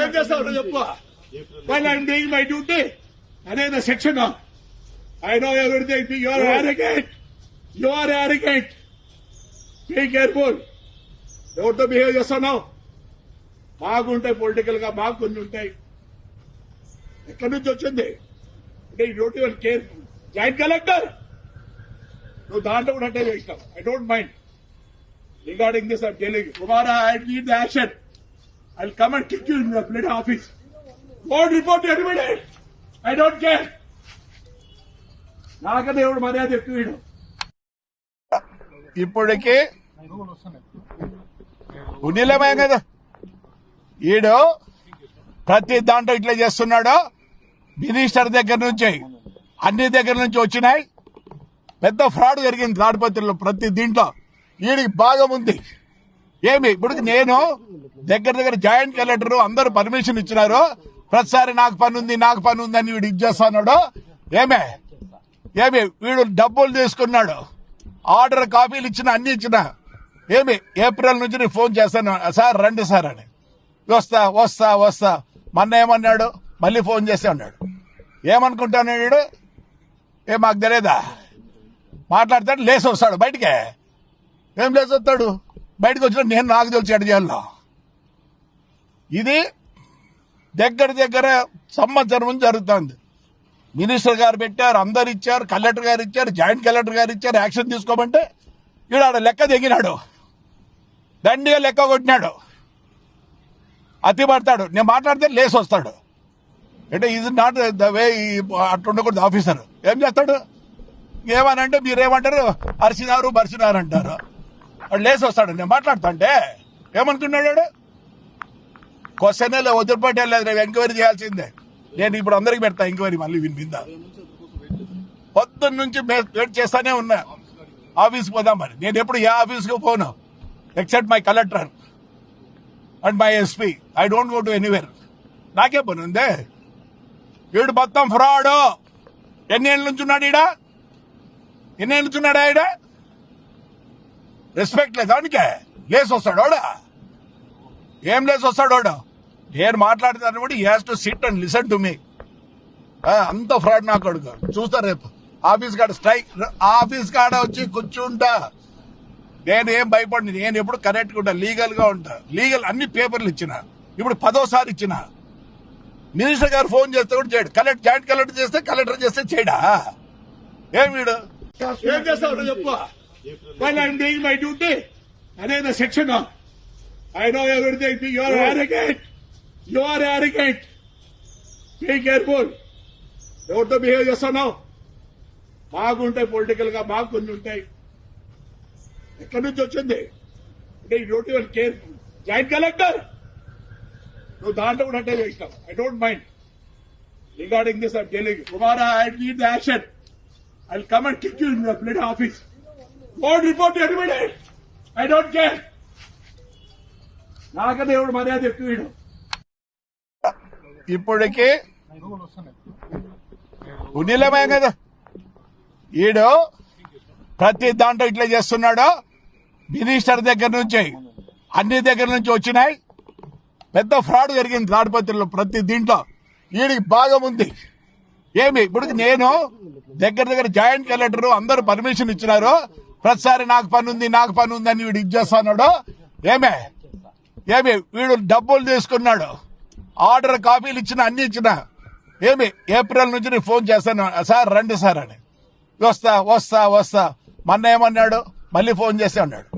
ఏం చేస్తావు చెప్పు. While I'm doing my duty, another section of. I know everything. You are arrogant. You are arrogant. Be careful. ఎవరితో behave చేస్తున్నావు? మాకుంటాయి political గా, మాకు కొన్ని ఉంటాయి. ఎక్కడి నుంచి వచ్చింది అంటే ఈ డ్యూటీ వాళ్ళు కేర్. జాయింట్ కలెక్టర్ నువ్వు దాంట్లో కూడా అంటే చేసినావు. I don't mind regarding this. I'm telling you tomorrow I need the action. I will come and kick you in the plate office. Don't report to anybody. I don't care. నాకన్నా ఎవడు మర్యాద ఎక్కువ. ఇప్పటికి ఉన్నిలేమయ్య కదా ఈడు ప్రతి దాంట్లో ఇట్లా చేస్తున్నాడు. మినిస్టర్ దగ్గర నుంచి అన్ని దగ్గర నుంచి వచ్చినాయి. పెద్ద ఫ్రాడ్ జరిగింది తాడిపత్రిలో. ప్రతి దీంట్లో వీడికి భాగం ఉంది. ఏమి ఇప్పుడు నేను దగ్గర జాయింట్ కలెక్టర్ అందరూ పర్మిషన్ ఇచ్చినారు. ప్రతిసారి నాకు పని ఉంది అని వీడు ఇది చేస్తున్నాడు. ఏమి వీడు డబ్బులు తీసుకున్నాడు. ఆర్డర్ కాపీలు ఇచ్చిన అన్ని ఇచ్చిన. ఏమి ఏప్రిల్ నుంచి నేను ఫోన్ చేస్తాను, సార్ రండి సార్ అని. వస్తా మొన్న ఏమన్నాడు, మళ్ళీ ఫోన్ చేసి అన్నాడు. ఏమనుకుంటాను వీడు, మాకు తెలియదా? మాట్లాడతాడు, లేసి వస్తాడు బయటికే. ఏం లేసి వస్తాడు బయటకు వచ్చిన నేను నాకు తెలిసి ఎడ చేయాలో. ఇది దగ్గర సంవత్సరం నుంచి జరుగుతుంది. మినిస్టర్ గారు పెట్టారు, అందరు ఇచ్చారు, కలెక్టర్ గారు ఇచ్చారు, జాయింట్ కలెక్టర్ గారు ఇచ్చారు. యాక్షన్ తీసుకోమంటే వీడు ఆడ లెక్క దిగినాడు, దండిగా లెక్క కొట్టినాడు, అతి పడతాడు. నేను మాట్లాడితే లేసి వస్తాడు. అంటే ఇది నాట్ ద వే. అట్లుండకూడదు ఆఫీసర్. ఏం చేస్తాడు, ఏమనంటే మీరేమంటారు, బరిసినారు అంటారు. వాడు లేసి వస్తాడు. నేను మాట్లాడతా అంటే ఏమనుకున్నాడు, క్వశ్చన్ వదిలిపెట్టలేదు. రేపు ఎంక్వైరీ చేయాల్సిందే. నేను ఇప్పుడు అందరికి పెడతా ఎంక్వైరీ. మళ్ళీ వినిపింద పొద్దున్న నుంచి వెయిట్ చేస్తానే ఉన్నా ఆఫీస్కి పోదామని. నేను ఎప్పుడు ఏ ఆఫీస్కి పోను except my collector and my SP. I don't go to anywhere. నాకే పని ఉందే. వీడు మొత్తం ఫ్రాడ్. ఎన్నేళ్ళ నుంచి ఉన్నాడు ఈడ? రెస్పెక్ట్ లేదు దానికే. లేసి వస్తాడు వాడు. ఏం లేసి వస్తాడు వాడు? నేను మాట్లాడుతాను కూడా. He has to sit and listen to me. అంత ఫ్రాడ్ నా కొడుకు. చూస్తా రేపు ఆఫీస్ కాడ స్ట్రైక్. ఆఫీస్ కాడ వచ్చి కూర్చుంటా. నేను ఏం భయపడి, నేను ఎప్పుడు కరెక్ట్ గా ఉంటా, లీగల్ గా ఉంటా. లీగల్ అన్ని పేపర్లు ఇచ్చిన. ఇప్పుడు 10వ ఇచ్చిన. మినిస్టర్ గారు ఫోన్ చేస్తే కూడా చేయడు. జాయింట్ కలెక్టర్ చేస్తే చేయడా? ఏం వీడు ఏం చేస్తావు చెప్పు. While I'm doing my duty, another section of. I know everything. You are arrogant. You are arrogant. Be careful. ఎవరితో బిహేవ్ చేస్తున్నావు? మాకుంటాయి పొలిటికల్ గా, మాకు కొన్ని ఉంటాయి. ఎక్కడి నుంచి వచ్చింది అంటే ఈ డ్యూటీ వాళ్ళు కేర్. జాయింట్ కలెక్టర్ నువ్వు దాంట్లో కూడా అంటే చేసినావు. I don't mind regarding this. I'm telling you tomorrow I need the action. I will come and kick you in the plate office. Don't report to anybody. I don't care. నాకన్నా ఎవడు మర్యాద ఎక్కువ. ఇప్పటికి ఉన్నిలేమయ్య కదా ఈడు ప్రతి దాంట్లో ఇట్లా చేస్తున్నాడు. మినిస్టర్ దగ్గర నుంచి అన్ని దగ్గర నుంచి వచ్చినాయి. పెద్ద ఫ్రాడ్ జరిగింది తాడిపత్రిలో. ప్రతి దీంట్లో వీడికి భాగం ఉంది. ఏమి ఇప్పుడు నేను దగ్గర జాయింట్ కలెక్టర్ అందరూ పర్మిషన్ ఇచ్చినారు. ప్రతిసారి నాకు పని ఉంది అని వీడు ఇది చేస్తున్నాడు. ఏమి వీడు డబ్బులు తీసుకున్నాడు. ఆర్డర్ కాపీలు ఇచ్చిన అన్ని ఇచ్చిన. ఏప్రిల్ నుంచి నేను ఫోన్ చేస్తాను, సార్ రండి సార్ అని. వస్తా మొన్న ఏమన్నాడు, మళ్ళీ ఫోన్ చేసి అన్నాడు.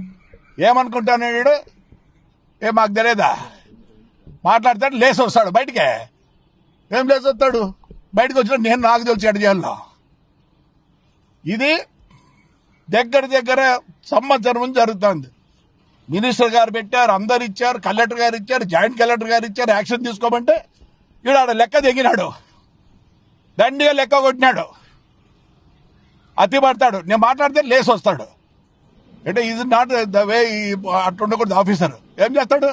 ఏమనుకుంటాను వీడు, మాకు తెలియదా? మాట్లాడతాడు, లేసి వస్తాడు బయటికే. ఏం లేసి వస్తాడు బయటకు వచ్చిన నేను నాకు తెలిసి ఎడ చేయాలో. ఇది దగ్గర సంవత్సరం నుంచి జరుగుతుంది. మినిస్టర్ గారు పెట్టారు, అందరు ఇచ్చారు, కలెక్టర్ గారు ఇచ్చారు, జాయింట్ కలెక్టర్ గారు ఇచ్చారు. యాక్షన్ తీసుకోమంటే వీడు ఆడ లెక్క దిగినాడు, దండిగా లెక్క కొట్టినాడు, అతి పడతాడు. నేను మాట్లాడితే లేసి వస్తాడు. అంటే ఇది నాట్ ద వే. అట్లుండకూడదు ఆఫీసర్. ఏం చేస్తాడు,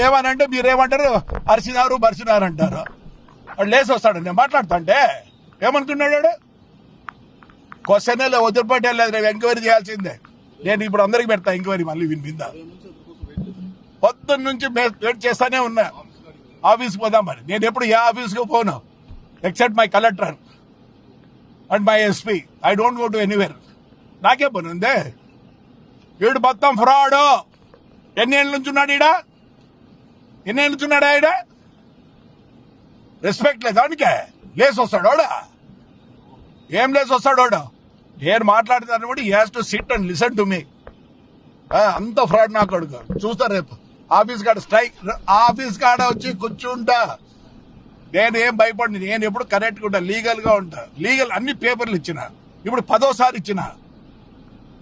ఏమనంటే మీరేమంటారు, బరిసినారు అంటారు. వాడు లేసి వస్తాడు. నేను మాట్లాడతా అంటే ఏమనుకున్నాడు, క్వశ్చన్ వదిలిపెట్టలేదు. రేపు ఎంక్వైరీ చేయాల్సిందే. నేను ఇప్పుడు అందరికి పెడతా ఎంక్వైరీ. మళ్ళీ వినిపిందా పొద్దున్న నుంచి వెయిట్ చేస్తానే ఉన్నా ఆఫీస్కి పోదామని. నేను ఎప్పుడు ఏ ఆఫీస్కి పోను except my collector and my SP. I don't go to anywhere. నాకే పని ఉందే. వీడు మొత్తం ఫ్రాడ్. ఎన్నేళ్ళ నుంచి ఉన్నాడు ఈడ? ఎన్నేళ్ళ నుంచి ఉన్నాడా ఈడ? రెస్పెక్ట్ లేదు దానికే. లేసి వస్తాడు వాడు. ఏం లేసి వస్తాడు వాడు? నేను మాట్లాడుతాను కూడా he has to sit and listen to me. అంత ఫ్రాడ్ నా కొడుకు. చూస్తా రేపు ఆఫీస్ కాడ స్ట్రైక్. ఆఫీస్ కాడ వచ్చి కూర్చుంటా. నేను ఏం భయపడి, నేను ఎప్పుడు కరెక్ట్గా ఉంటా, లీగల్ గా ఉంటా. లీగల్ అన్ని పేపర్లు ఇచ్చిన. ఇప్పుడు 10వ ఇచ్చిన.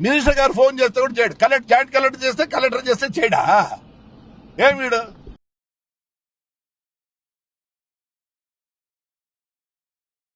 మినిస్టర్ గారు ఫోన్ చేస్తే కూడా చేయడు. జాయింట్ కలెక్టర్ చేస్తే చేయడా? ఏం వీడు